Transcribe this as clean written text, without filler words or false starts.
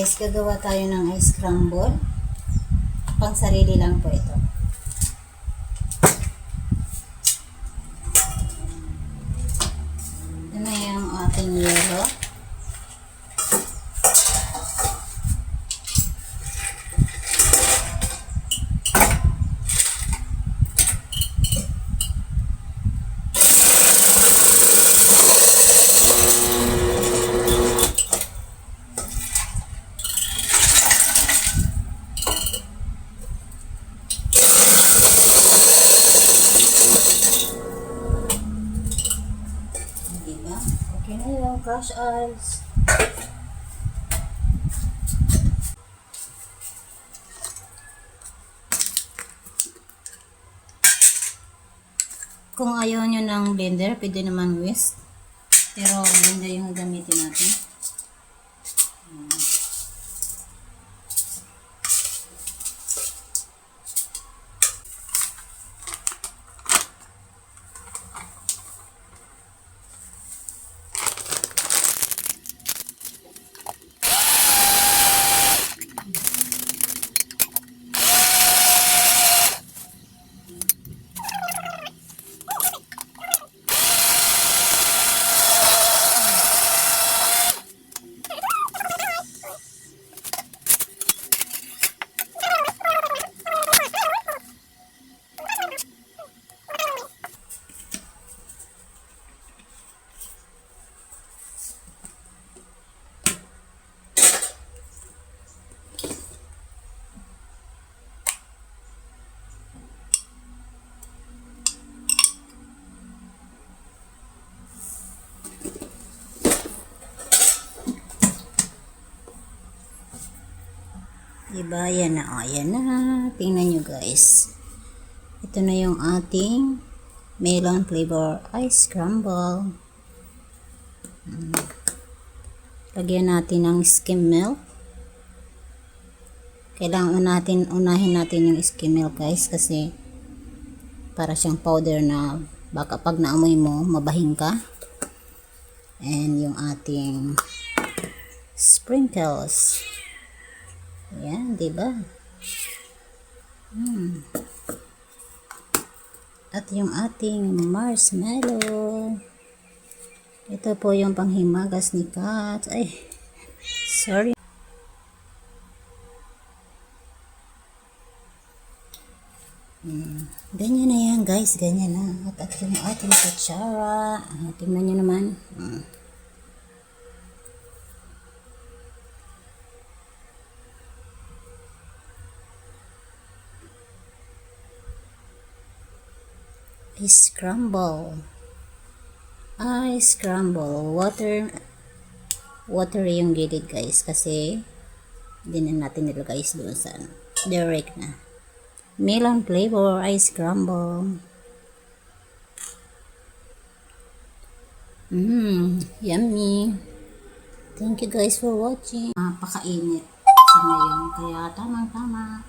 guys, gagawa tayo ng ice crumble. Pang sarili lang po ito. Ito na yung ating yelo. Okay na yung crush ice. Kung ayaw nyo ng blender, pwede naman whisk. Pero blender yung gamitin natin. Diba? Yan na. O, yan na. Tingnan nyo guys. Ito na yung ating melon flavor ice crumble. Lagyan natin ng skim milk. Kailangan unahin natin yung skim milk guys, kasi para siyang powder na baka pag naamoy mo, mabahing ka. And yung ating sprinkles. Ayan, diba? At yung ating marshmallow. Ito po yung panghimagas ni Kat. Ay, sorry. Ganyan na yan guys, ganyan na. At yung ating kutsara. Tingnan nyo naman. Ice crumble. Ice crumble. Water yung gilid guys, kasi hindi na natin nilagay doon sa direct na. Melon flavor ice crumble. Yummy. Thank you guys for watching. Napakainit sa ngayon, kaya tamang-tama.